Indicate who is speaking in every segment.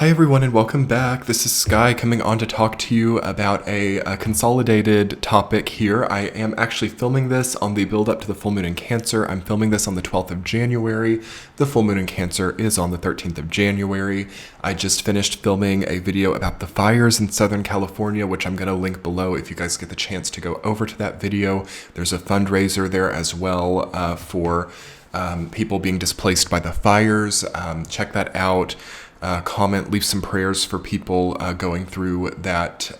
Speaker 1: Hi everyone and welcome back. This is Sky coming on to talk to you about a consolidated topic here. I am actually filming this on the build up to the full moon in Cancer. I'm filming this on the 12th of January. The full moon in Cancer is on the 13th of January. I just finished filming a video about the fires in Southern California, which I'm going to link below if you guys get the chance to go over to that video. There's a fundraiser there as well for people being displaced by the fires. Check that out. Comment, leave some prayers for people going through that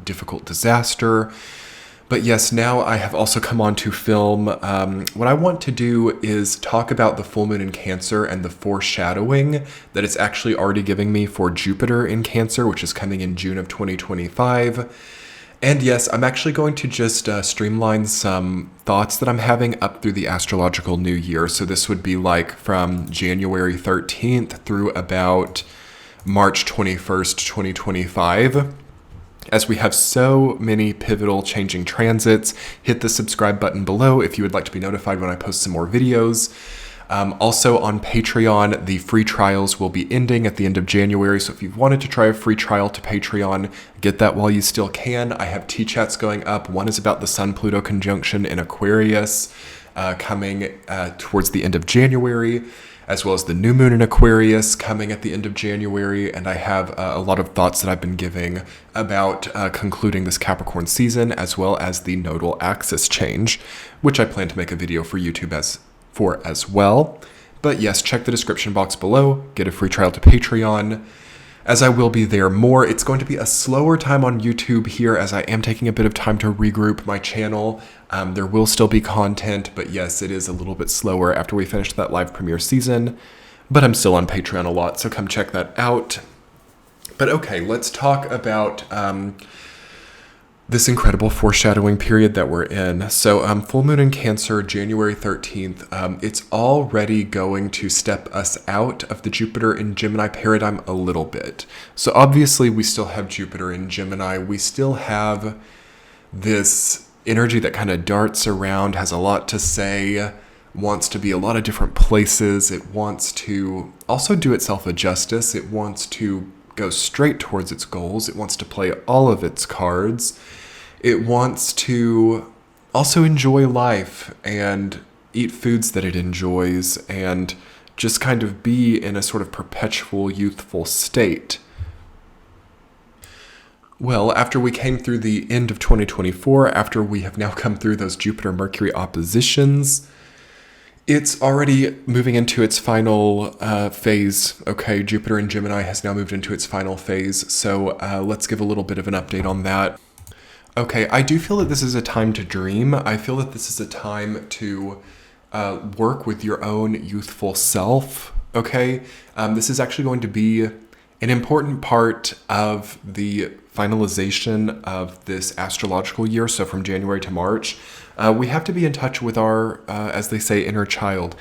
Speaker 1: difficult disaster. But yes, now I have also come on to film. What I want to do is talk about the full moon in Cancer and the foreshadowing that it's actually already giving me for Jupiter in Cancer, which is coming in June of 2025. And yes, I'm actually going to just streamline some thoughts that I'm having up through the astrological new year. So this would be like from January 13th through about March 21st, 2025. As we have so many pivotal changing transits, hit the subscribe button below if you would like to be notified when I post some more videos. Also on Patreon, the free trials will be ending at the end of January. So if you've wanted to try a free trial to Patreon, get that while you still can. I have T-chats going up. One is about the Sun-Pluto conjunction in Aquarius coming towards the end of January, as well as the new moon in Aquarius coming at the end of January. And I have a lot of thoughts that I've been giving about concluding this Capricorn season, as well as the nodal axis change, which I plan to make a video for YouTube as well. But yes, check the description box below, get a free trial to Patreon, as I will be there more. It's going to be a slower time on YouTube here as I am taking a bit of time to regroup my channel. There will still be content, but yes, it is a little bit slower after we finish that live premiere season, but I'm still on Patreon a lot, so come check that out. But okay, let's talk about this incredible foreshadowing period that we're in. So full moon in Cancer, January 13th, it's already going to step us out of the Jupiter in Gemini paradigm a little bit. So obviously we still have Jupiter in Gemini. We still have this energy that kind of darts around, has a lot to say, wants to be a lot of different places. It wants to also do itself a justice. It wants to go straight towards its goals. It wants to play all of its cards. It wants to also enjoy life and eat foods that it enjoys and just kind of be in a sort of perpetual youthful state. Well, after we came through the end of 2024, after we have now come through those Jupiter-Mercury oppositions, it's already moving into its final phase. Okay, Jupiter in Gemini has now moved into its final phase, so let's give a little bit of an update on that. Okay, I do feel that this is a time to dream. I feel that this is a time to work with your own youthful self, okay? This is actually going to be an important part of the finalization of this astrological year, so from January to March. We have to be in touch with our, as they say, inner child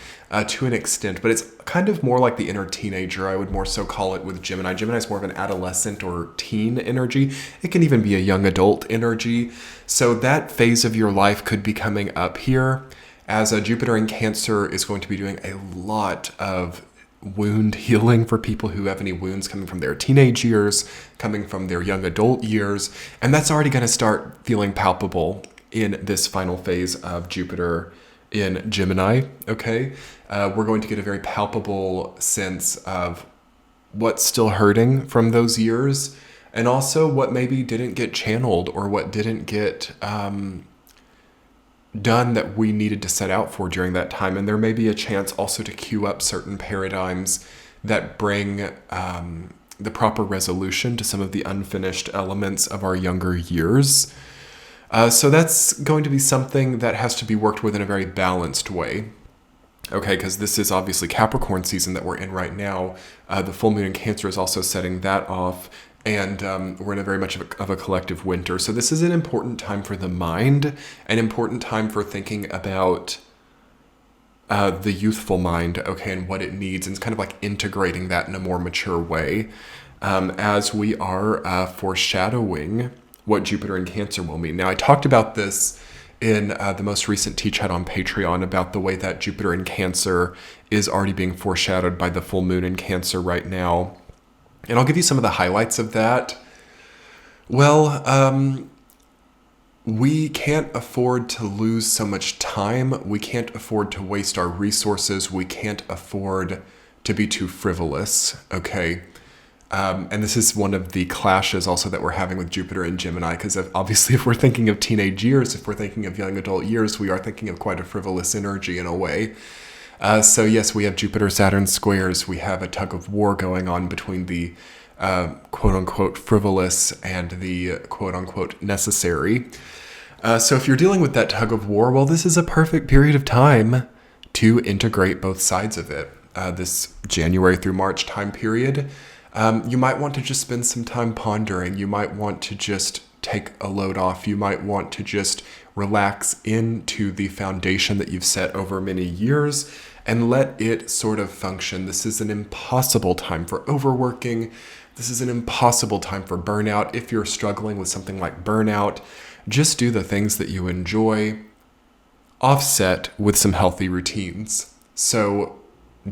Speaker 1: to an extent, but it's kind of more like the inner teenager, I would more so call it with Gemini. Gemini is more of an adolescent or teen energy. It can even be a young adult energy. So that phase of your life could be coming up here, as Jupiter in Cancer is going to be doing a lot of wound healing for people who have any wounds coming from their teenage years, coming from their young adult years, and that's already going to start feeling palpable in this final phase of Jupiter in Gemini, okay? We're going to get a very palpable sense of what's still hurting from those years, and also what maybe didn't get channeled or what didn't get done that we needed to set out for during that time. And there may be a chance also to queue up certain paradigms that bring the proper resolution to some of the unfinished elements of our younger years. So that's going to be something that has to be worked with in a very balanced way. Okay, because this is obviously Capricorn season that we're in right now. The full moon in Cancer is also setting that off, and we're in a very much of a collective winter. So this is an important time for the mind, an important time for thinking about the youthful mind, okay, and what it needs, and it's kind of like integrating that in a more mature way as we are foreshadowing what Jupiter in Cancer will mean. Now, I talked about this in the most recent T-chat on Patreon about the way that Jupiter in Cancer is already being foreshadowed by the full moon in Cancer right now. And I'll give you some of the highlights of that. Well, we can't afford to lose so much time. We can't afford to waste our resources. We can't afford to be too frivolous, okay? And this is one of the clashes also that we're having with Jupiter and Gemini, because obviously if we're thinking of teenage years, if we're thinking of young adult years, we are thinking of quite a frivolous energy in a way. So yes, we have Jupiter-Saturn squares. We have a tug of war going on between the quote-unquote frivolous and the quote-unquote necessary. So if you're dealing with that tug of war, well, this is a perfect period of time to integrate both sides of it. This January through March time period, you might want to just spend some time pondering. You might want to just take a load off. You might want to just relax into the foundation that you've set over many years and let it sort of function. This is an impossible time for overworking. This is an impossible time for burnout. If you're struggling with something like burnout, just do the things that you enjoy, offset with some healthy routines. So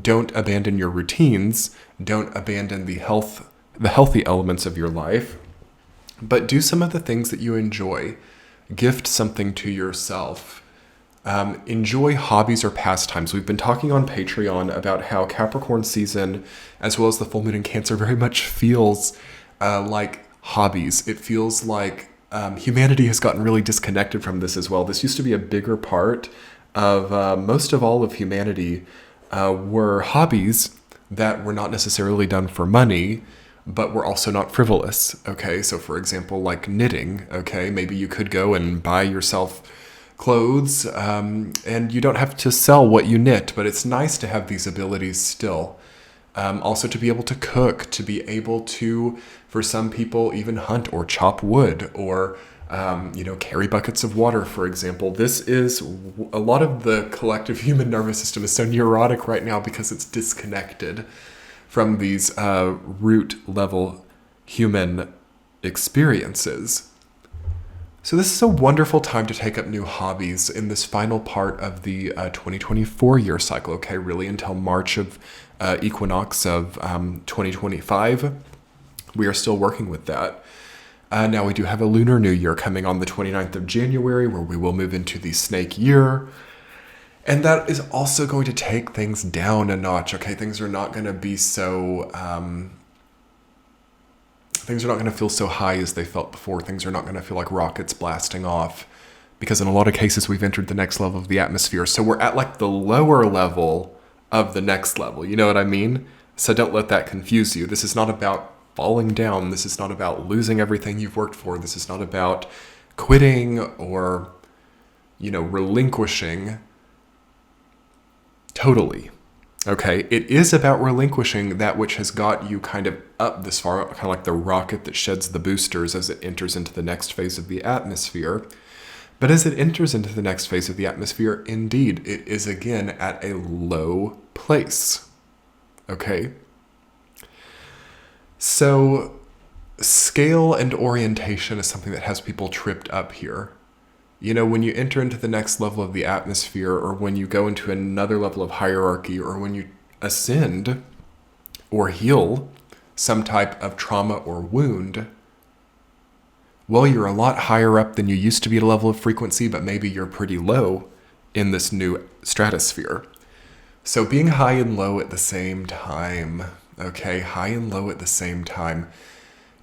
Speaker 1: don't abandon your routines. Don't abandon the healthy elements of your life, but do some of the things that you enjoy. Gift something to yourself. Enjoy hobbies or pastimes. We've been talking on Patreon about how Capricorn season, as well as the full moon in Cancer, very much feels like hobbies. It feels like humanity has gotten really disconnected from this as well. This used to be a bigger part of most of all of humanity were hobbies that were not necessarily done for money, but were also not frivolous. Okay, so for example, like knitting. Okay, maybe you could go and buy yourself clothes, and you don't have to sell what you knit, but it's nice to have these abilities still. Also to be able to cook, to be able to, for some people, even hunt or chop wood or, carry buckets of water, for example. This is a lot of the collective human nervous system is so neurotic right now because it's disconnected from these root level human experiences. So this is a wonderful time to take up new hobbies in this final part of the 2024 year cycle, okay, really until March of equinox of 2025. We are still working with that. Now we do have a lunar new year coming on the 29th of January where we will move into the snake year. And that is also going to take things down a notch, okay? Things are not going to be so... things are not going to feel so high as they felt before. Things are not going to feel like rockets blasting off because in a lot of cases we've entered the next level of the atmosphere. So we're at like the lower level of the next level. You know what I mean? So don't let that confuse you. This is not about falling down. This is not about losing everything you've worked for. This is not about quitting or, relinquishing totally. Okay, it is about relinquishing that which has got you kind of up this far, kind of like the rocket that sheds the boosters as it enters into the next phase of the atmosphere. But as it enters into the next phase of the atmosphere, indeed, it is again at a low place. Okay? So, scale and orientation is something that has people tripped up here. When you enter into the next level of the atmosphere, or when you go into another level of hierarchy, or when you ascend or heal some type of trauma or wound, well, you're a lot higher up than you used to be at a level of frequency, but maybe you're pretty low in this new stratosphere. So being high and low at the same time, okay? High and low at the same time.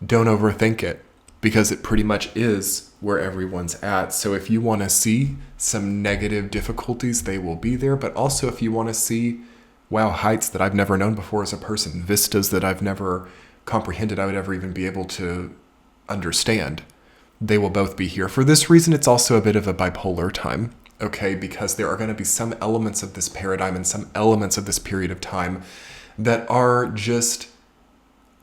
Speaker 1: Don't overthink it, because it pretty much is where everyone's at. So if you want to see some negative difficulties, they will be there. But also if you want to see, wow, heights that I've never known before as a person, vistas that I've never comprehended I would ever even be able to understand, they will both be here. For this reason, it's also a bit of a bipolar time, okay? Because there are going to be some elements of this paradigm and some elements of this period of time that are just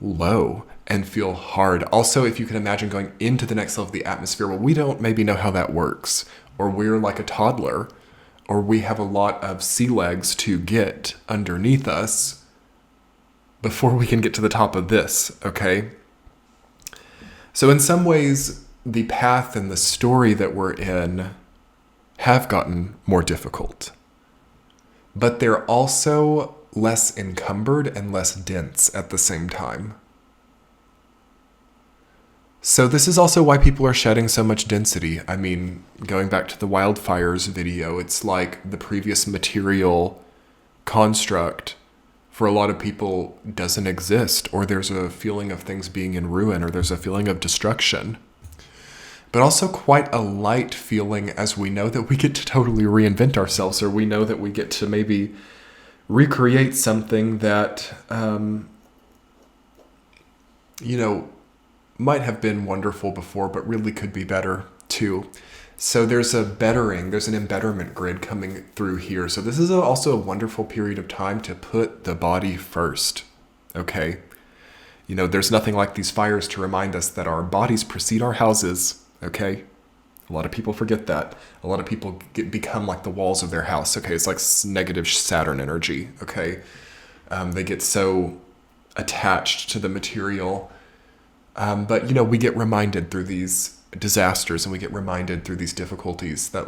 Speaker 1: low and feel hard. Also, if you can imagine going into the next level of the atmosphere, well, we don't maybe know how that works, or we're like a toddler, or we have a lot of sea legs to get underneath us before we can get to the top of this, okay? So in some ways, the path and the story that we're in have gotten more difficult, but they're also less encumbered and less dense at the same time. So this is also why people are shedding so much density. I mean, going back to the wildfires video, it's like the previous material construct for a lot of people doesn't exist, or there's a feeling of things being in ruin, or there's a feeling of destruction. But also quite a light feeling, as we know that we get to totally reinvent ourselves, or we know that we get to maybe recreate something that, might have been wonderful before, but really could be better too. So there's an embetterment grid coming through here. So this is also a wonderful period of time to put the body first, okay? There's nothing like these fires to remind us that our bodies precede our houses, okay? A lot of people forget that. A lot of people become like the walls of their house, okay? It's like negative Saturn energy, okay? They get so attached to the material. But we get reminded through these disasters, and we get reminded through these difficulties that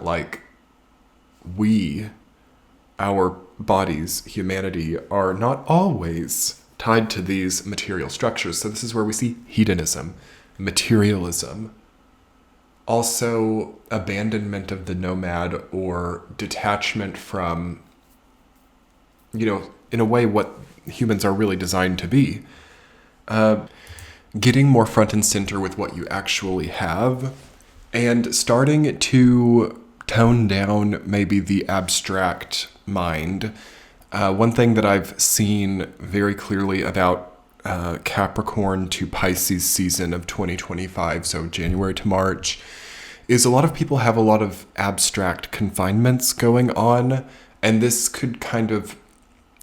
Speaker 1: our bodies, humanity, are not always tied to these material structures. So this is where we see hedonism, materialism, also abandonment of the nomad, or detachment from, in a way, what humans are really designed to be. Getting more front and center with what you actually have, and starting to tone down maybe the abstract mind. One thing that I've seen very clearly about Capricorn to Pisces season of 2025, so January to March, is a lot of people have a lot of abstract confinements going on, and this could kind of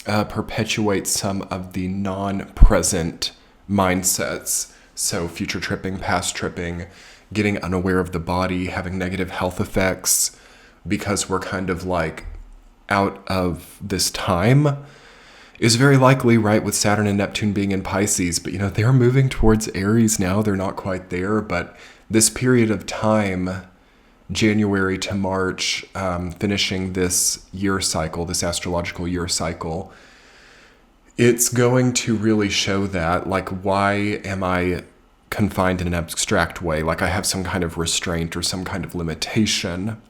Speaker 1: perpetuate some of the non-present mindsets. So future tripping, past tripping, getting unaware of the body, having negative health effects because we're kind of like out of this time is very likely, right, with Saturn and Neptune being in Pisces. But they're moving towards Aries now. They're not quite there, but this period of time, January to March, finishing this year cycle, this astrological year cycle, it's going to really show that, why am I confined in an abstract way? I have some kind of restraint or some kind of limitation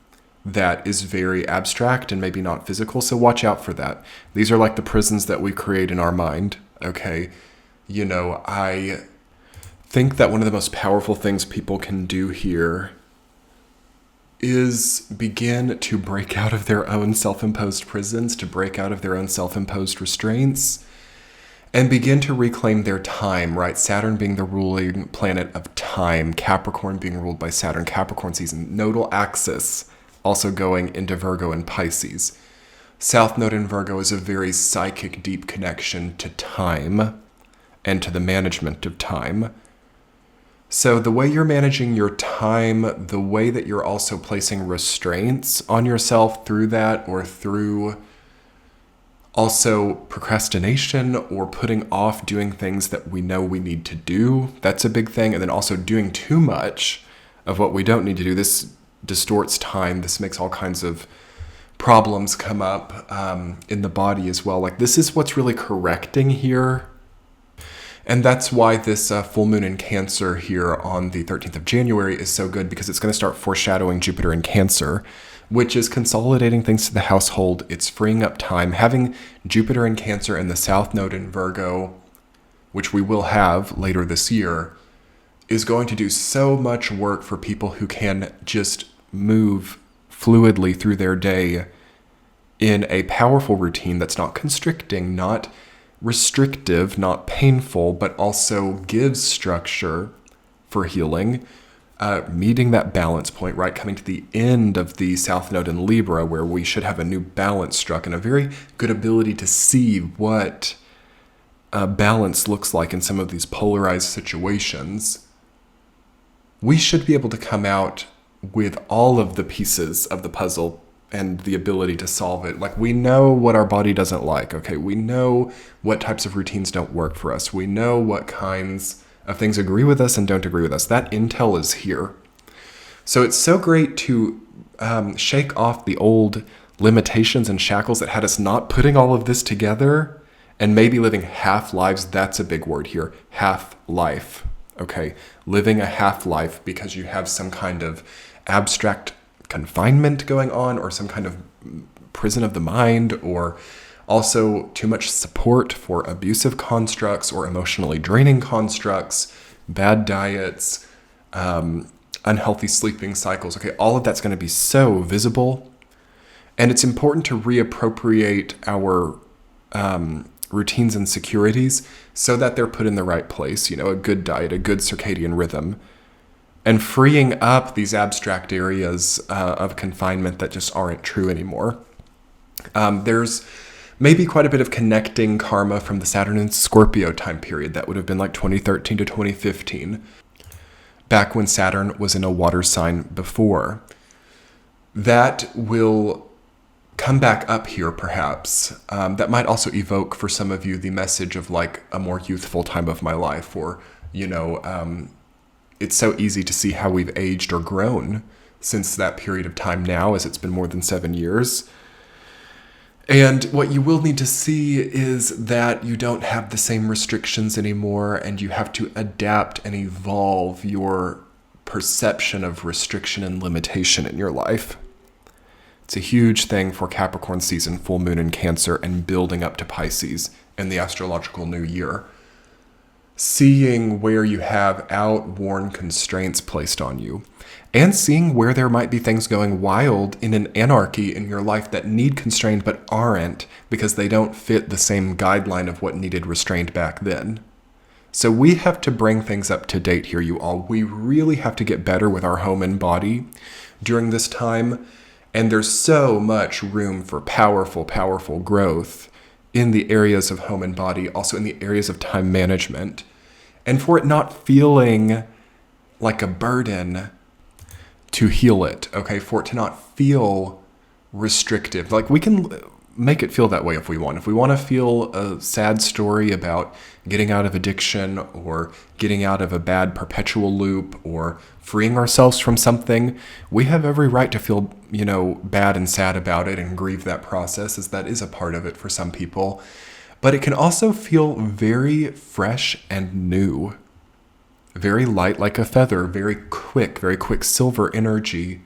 Speaker 1: that is very abstract and maybe not physical. So watch out for that. These are like the prisons that we create in our mind, okay? I think that one of the most powerful things people can do here is begin to break out of their own self-imposed prisons, to break out of their own self-imposed restraints, and begin to reclaim their time, right? Saturn being the ruling planet of time, Capricorn being ruled by Saturn, Capricorn season, nodal axis also going into Virgo and Pisces. South Node in Virgo is a very psychic, deep connection to time and to the management of time. So the way you're managing your time, the way that you're also placing restraints on yourself through that, or through also procrastination or putting off doing things that we know we need to do, that's a big thing. And then also doing too much of what we don't need to do. This distorts time. This makes all kinds of problems come up in the body as well. This is what's really correcting here. And that's why this full moon in Cancer here on the 13th of January is so good, because it's going to start foreshadowing Jupiter in Cancer, which is consolidating things to the household. It's freeing up time. Having Jupiter in Cancer and the South Node in Virgo, which we will have later this year, is going to do so much work for people who can just move fluidly through their day in a powerful routine that's not constricting, not restrictive, not painful, but also gives structure for healing. Meeting that balance point, right? Coming to the end of the South Node in Libra, where we should have a new balance struck and a very good ability to see what balance looks like in some of these polarized situations. We should be able to come out with all of the pieces of the puzzle and the ability to solve it. We know what our body doesn't like, okay? We know what types of routines don't work for us. We know what kinds of things agree with us and don't agree with us. That intel is here. So it's so great to shake off the old limitations and shackles that had us not putting all of this together and maybe living half lives. That's a big word here, half life. okay? Living a half-life because you have some kind of abstract confinement going on, or some kind of prison of the mind, or also too much support for abusive constructs or emotionally draining constructs, bad diets, unhealthy sleeping cycles. Okay, all of that's going to be so visible. And it's important to reappropriate our routines and securities so that they're put in the right place. You know, a good diet, a good circadian rhythm, and freeing up these abstract areas of confinement that just aren't true anymore. There's maybe quite a bit of connecting karma from the Saturn and Scorpio time period. That would have been like 2013 to 2015, back when Saturn was in a water sign before. That will come back up here, perhaps. That might also evoke for some of you the message of like a more youthful time of my life, or, you know, it's so easy to see how we've aged or grown since that period of time now, as it's been more than 7 years. And what you will need to see is that you don't have the same restrictions anymore, and you have to adapt and evolve your perception of restriction and limitation in your life. It's a huge thing for Capricorn season, full moon in Cancer, and building up to Pisces in the astrological new year. Seeing where you have outworn constraints placed on you, and seeing where there might be things going wild in an anarchy in your life that need constrained but aren't, because they don't fit the same guideline of what needed restrained back then. So we have to bring things up to date here, you all. We really have to get better with our home and body during this time. And there's so much room for powerful, powerful growth in the areas of home and body, also in the areas of time management. And for it not feeling like a burden to heal it, okay? For it to not feel restrictive. Like, we can make it feel that way if we want. If we want to feel a sad story about getting out of addiction, or getting out of a bad perpetual loop, or freeing ourselves from something, we have every right to feel, you know, bad and sad about it and grieve that process, as that is a part of it for some people. But it can also feel very fresh and new, very light like a feather, very quick silver energy,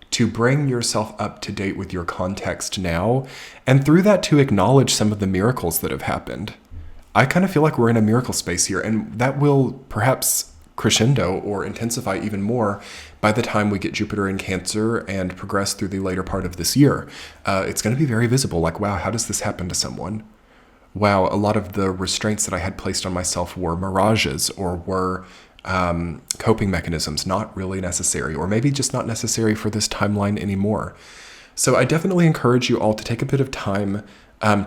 Speaker 1: to bring yourself up to date with your context now, and through that to acknowledge some of the miracles that have happened. I kind of feel like we're in a miracle space here, and that will perhaps crescendo or intensify even more by the time we get Jupiter in Cancer and progress through the later part of this year. It's going to be very visible, like, wow, how does this happen to someone? Wow, a lot of the restraints that I had placed on myself were mirages, or were coping mechanisms, not really necessary, or maybe just not necessary for this timeline anymore. So I definitely encourage you all to take a bit of time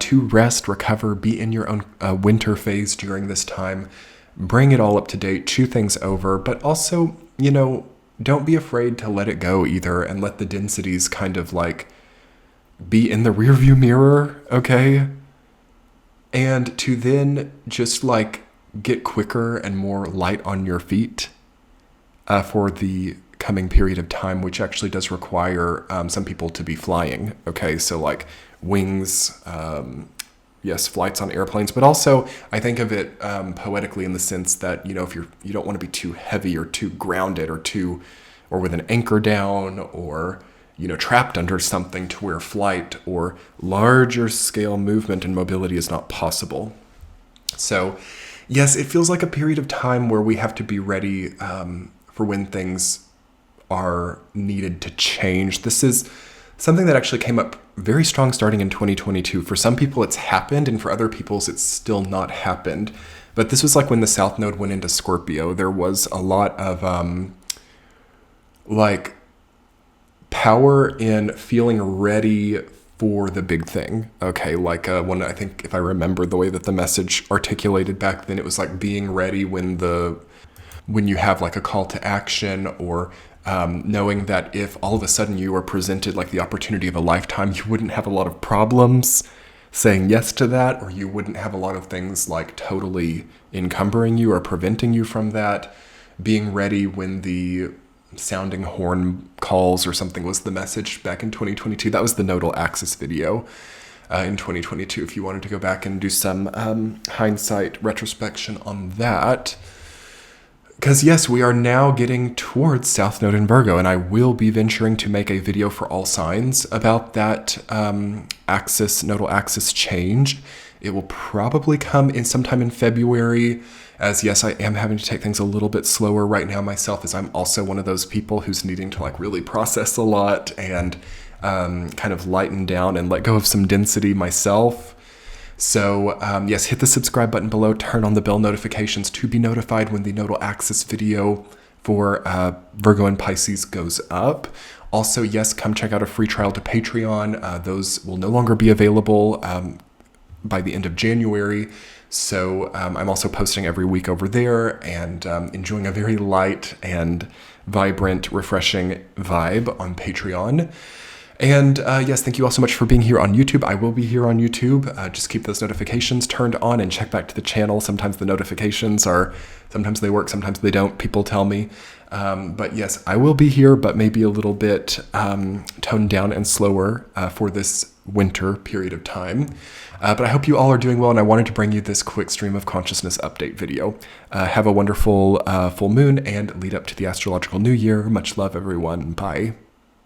Speaker 1: to rest, recover, be in your own winter phase during this time, bring it all up to date, chew things over, but also, you know, don't be afraid to let it go either, and let the densities kind of like be in the rearview mirror, okay? And to then just like get quicker and more light on your feet for the coming period of time, which actually does require some people to be flying. Okay, so like wings, yes, flights on airplanes, but also I think of it poetically in the sense that, you know, if you don't want to be too heavy or too grounded, or with an anchor down, or, you know, trapped under something to where flight or larger scale movement and mobility is not possible. So yes, it feels like a period of time where we have to be ready for when things are needed to change. This is something that actually came up very strong starting in 2022. For some people it's happened, and for other people it's still not happened. But this was like when the South Node went into Scorpio. There was a lot of like power in feeling ready for the big thing. Okay, like when, I think if I remember the way that the message articulated back then, it was like being ready when you have like a call to action, or knowing that if all of a sudden you were presented like the opportunity of a lifetime, you wouldn't have a lot of problems saying yes to that, or you wouldn't have a lot of things like totally encumbering you or preventing you from that. Being ready when the sounding horn calls or something was the message back in 2022. That was the nodal axis video in 2022, if you wanted to go back and do some hindsight retrospection on that. Because yes, we are now getting towards South Node in Virgo, and I will be venturing to make a video for all signs about that nodal axis change. It will probably come in sometime in February, as yes, I am having to take things a little bit slower right now myself, as I'm also one of those people who's needing to like really process a lot and kind of lighten down and let go of some density myself. So yes, hit the subscribe button below, turn on the bell notifications to be notified when the nodal axis video for Virgo and Pisces goes up. Also, yes, come check out a free trial to Patreon. Those will no longer be available by the end of January. So I'm also posting every week over there and enjoying a very light and vibrant, refreshing vibe on Patreon. And yes, thank you all so much for being here on YouTube. I will be here on YouTube. Just keep those notifications turned on and check back to the channel. Sometimes the notifications sometimes they work, sometimes they don't. People tell me. But yes, I will be here, but maybe a little bit toned down and slower for this winter period of time. But I hope you all are doing well, and I wanted to bring you this quick stream of consciousness update video. Have a wonderful full moon and lead up to the astrological new year. Much love, everyone. Bye.